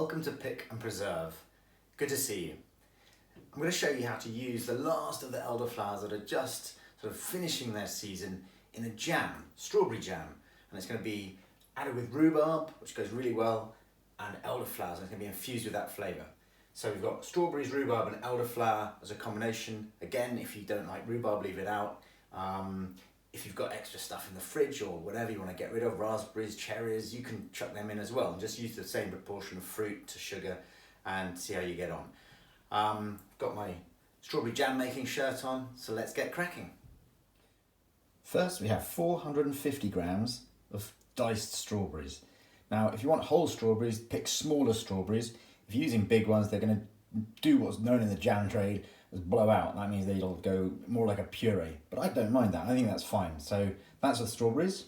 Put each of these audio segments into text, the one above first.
Welcome to Pick and Preserve. Good to see you. I'm going to show you how to use the last of the elderflowers that are just sort of finishing their season in a jam, strawberry jam. And it's going to be added with rhubarb, which goes really well, and elderflowers, and it's going to be infused with that flavour. So we've got strawberries, rhubarb and elderflower as a combination. Again, if you don't like rhubarb, leave it out. If you've got extra stuff in the fridge or whatever you want to get rid of, raspberries, cherries, you can chuck them in as well. And just use the same proportion of fruit to sugar and see how you get on. Got my strawberry jam making shirt on, so let's get cracking. First we have 450 grams of diced strawberries. Now if you want whole strawberries, pick smaller strawberries. If you're using big ones, they're going to do what's known in the jam trade as blow out. That means they'll go more like a puree, but I don't mind that. I think that's fine. So that's the strawberries.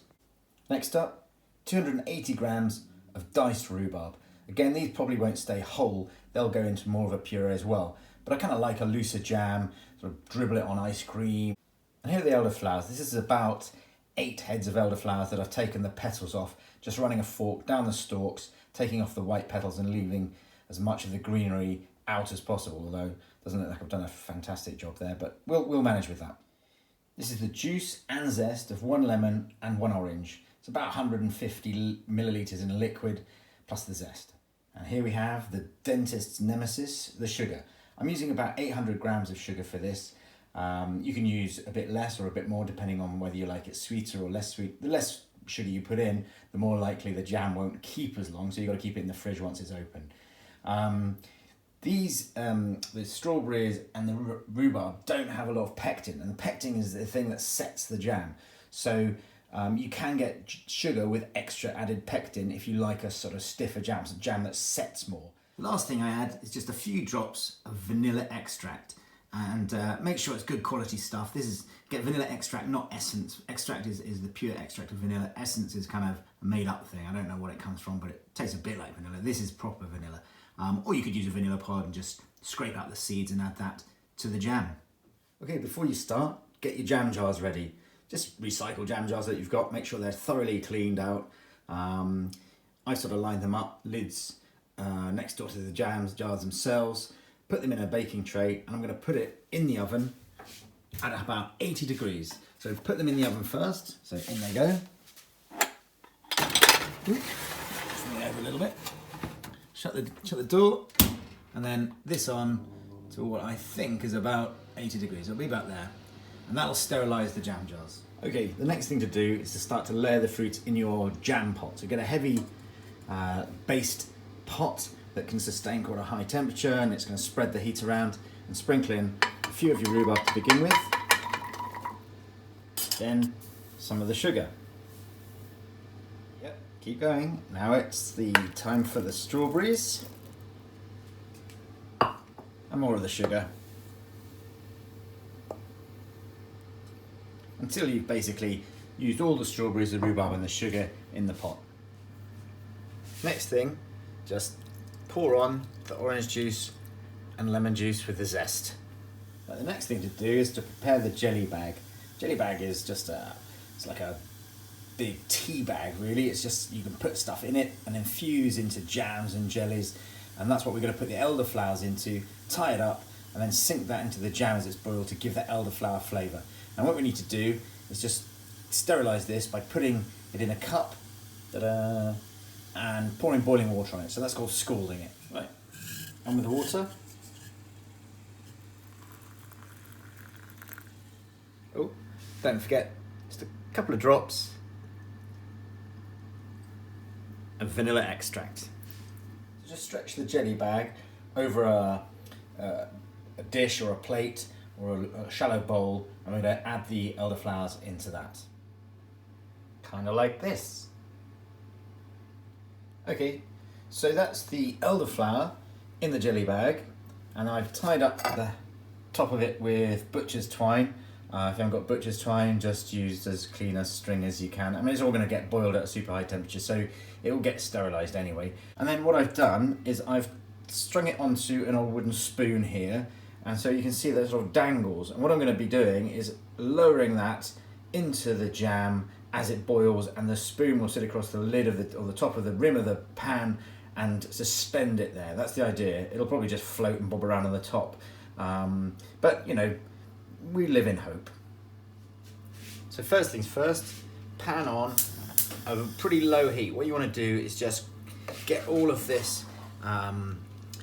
Next up, 280 grams of diced rhubarb. Again, these probably won't stay whole. They'll go into more of a puree as well. But I kind of like a looser jam, sort of dribble it on ice cream. And here are the elderflowers. This is about 8 heads of elderflowers that I've taken the petals off, just running a fork down the stalks, taking off the white petals and leaving as much of the greenery out as possible, although it doesn't look like I've done a fantastic job there, but we'll manage with that. This is the juice and zest of 1 lemon and 1 orange. It's about 150 millilitres in a liquid, plus the zest. And here we have the dentist's nemesis, the sugar. I'm using about 800 grams of sugar for this. You can use a bit less or a bit more depending on whether you like it sweeter or less sweet. The less sugar you put in, the more likely the jam won't keep as long, so you've got to keep it in the fridge once it's open. The strawberries and the rhubarb don't have a lot of pectin, and the pectin is the thing that sets the jam. So you can get sugar with extra added pectin if you like a sort of stiffer jam, a jam that sets more. Last thing I add is just a few drops of vanilla extract, and make sure it's good quality stuff. Get vanilla extract, not essence. Extract is the pure extract of vanilla. Essence is kind of a made up thing. I don't know what it comes from, but it tastes a bit like vanilla. This is proper vanilla. Or you could use a vanilla pod and just scrape out the seeds and add that to the jam. Okay, before you start, get your jam jars ready. Just recycle jam jars that you've got, make sure they're thoroughly cleaned out. I sort of line them up, lids next door to the jam jars themselves, put them in a baking tray, and I'm going to put it in the oven at about 80 degrees. So put them in the oven first, so in they go. Swing it over a little bit. Shut the door, and then this on to what I think is about 80 degrees. It'll be about there, and that'll sterilise the jam jars. Okay, the next thing to do is to start to layer the fruit in your jam pot. So get a heavy based pot that can sustain quite a high temperature, and it's going to spread the heat around, and sprinkle in a few of your rhubarb to begin with, then some of the sugar. Keep going. Now it's the time for the strawberries and more of the sugar until you've basically used all the strawberries, the rhubarb and the sugar in the pot. Next thing, just pour on the orange juice and lemon juice with the zest. Now the next thing to do is to prepare the jelly bag. Jelly bag is just it's like a big tea bag really. It's just, you can put stuff in it and infuse into jams and jellies, and that's what we're going to put the elderflowers into, tie it up and then sink that into the jam as it's boiled to give that elderflower flavour. And what we need to do is just sterilise this by putting it in a cup and pouring boiling water on it. So that's called scalding it. Right, on with the water. Oh, don't forget, just a couple of drops of vanilla extract. So just stretch the jelly bag over a dish or a plate or a shallow bowl, and we're going to add the elderflowers into that. Kind of like this. Okay, so that's the elderflower in the jelly bag, and I've tied up the top of it with butcher's twine. If you haven't got butcher's twine, just use as clean a string as you can. I mean, it's all going to get boiled at a super high temperature, so it will get sterilised anyway. And then what I've done is I've strung it onto an old wooden spoon here, and so you can see that sort of dangles. And what I'm going to be doing is lowering that into the jam as it boils, and the spoon will sit across the lid of the top of the rim of the pan, and suspend it there. That's the idea. It'll probably just float and bob around on the top. But, you know, we live in hope. So first things first, pan on over pretty low heat. What you want to do is just get all of this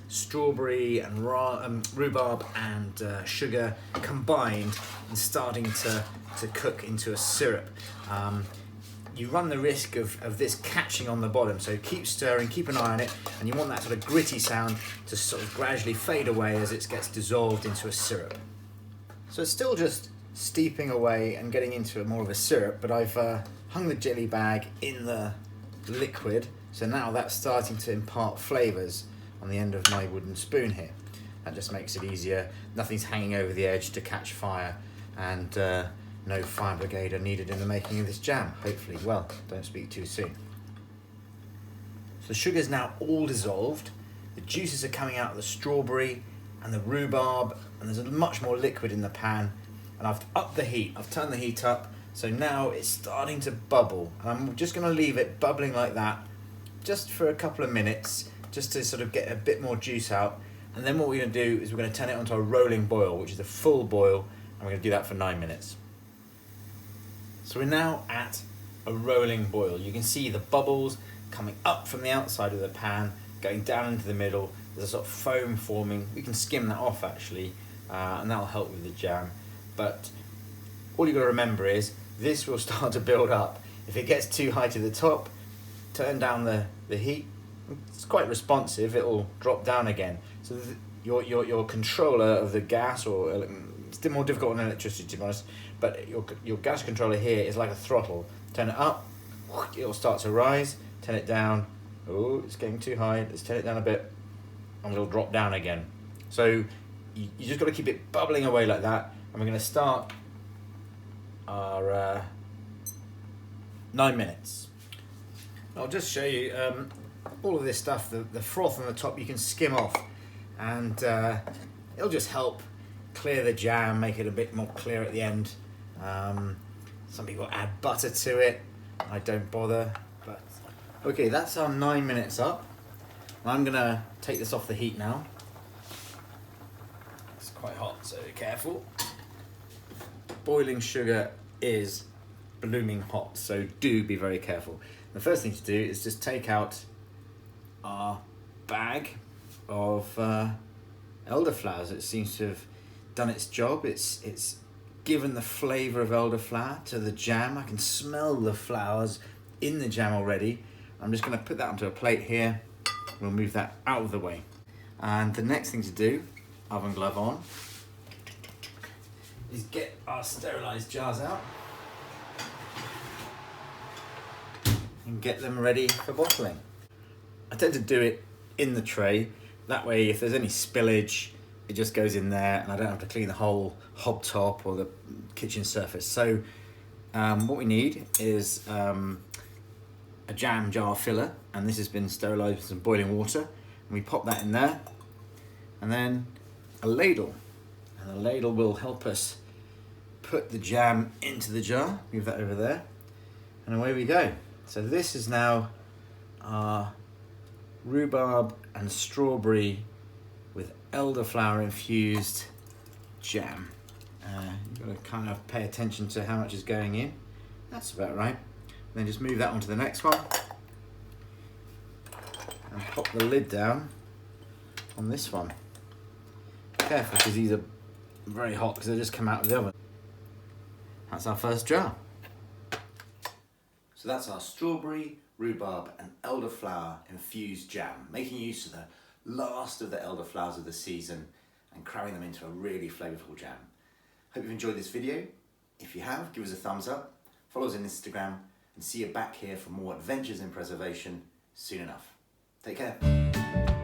strawberry and rhubarb and sugar combined and starting to cook into a syrup. You run the risk of this catching on the bottom, so keep stirring, keep an eye on it, and you want that sort of gritty sound to sort of gradually fade away as it gets dissolved into a syrup. So it's still just steeping away and getting into more of a syrup, but I've hung the jelly bag in the liquid, so now that's starting to impart flavours on the end of my wooden spoon here. That just makes it easier. Nothing's hanging over the edge to catch fire, and no fire brigade are needed in the making of this jam, hopefully. Well, don't speak too soon. So the sugar's now all dissolved. The juices are coming out of the strawberry and the rhubarb, and there's much more liquid in the pan. And I've upped the heat, I've turned the heat up, so now it's starting to bubble. And I'm just gonna leave it bubbling like that, just for a couple of minutes, just to sort of get a bit more juice out. And then what we're gonna do is we're gonna turn it onto a rolling boil, which is a full boil, and we're gonna do that for 9 minutes. So we're now at a rolling boil. You can see the bubbles coming up from the outside of the pan, going down into the middle. There's a sort of foam forming. We can skim that off actually, and that'll help with the jam. But all you've got to remember is this will start to build up. If it gets too high to the top, turn down the heat. It's quite responsive, it'll drop down again. So your controller of the gas, or it's more difficult on electricity to be honest, but your gas controller here is like a throttle. Turn it up, it'll start to rise. Turn it down, oh, it's getting too high. Let's turn it down a bit, and it'll drop down again. So you just got to keep it bubbling away like that. And we're going to start our 9 minutes. I'll just show you all of this stuff. The froth on the top you can skim off, and it'll just help clear the jam, make it a bit more clear at the end. Some people add butter to it. I don't bother. But okay, that's our 9 minutes up. I'm going to take this off the heat now. It's quite hot, so be careful. Boiling sugar is blooming hot, so do be very careful. The first thing to do is just take out our bag of elderflowers. It seems to have done its job. It's given the flavour of elderflower to the jam. I can smell the flowers in the jam already. I'm just going to put that onto a plate here. We'll move that out of the way. And the next thing to do, oven glove on, is get our sterilised jars out and get them ready for bottling. I tend to do it in the tray. That way, if there's any spillage, it just goes in there and I don't have to clean the whole hob top or the kitchen surface. So what we need is a jam jar filler, and this has been sterilised with some boiling water. And we pop that in there, and then a ladle. And the ladle will help us put the jam into the jar. Move that over there, and away we go. So this is now our rhubarb and strawberry with elderflower infused jam. You've got to kind of pay attention to how much is going in. That's about right. And then just move that onto the next one and pop the lid down on this one. Careful, because these are very hot because they just come out of the oven. That's our first jar. So that's our strawberry, rhubarb and elderflower infused jam, making use of the last of the elderflowers of the season and cramming them into a really flavourful jam. Hope you've enjoyed this video. If you have, give us a thumbs up, follow us on Instagram, and see you back here for more adventures in preservation soon enough. Take care.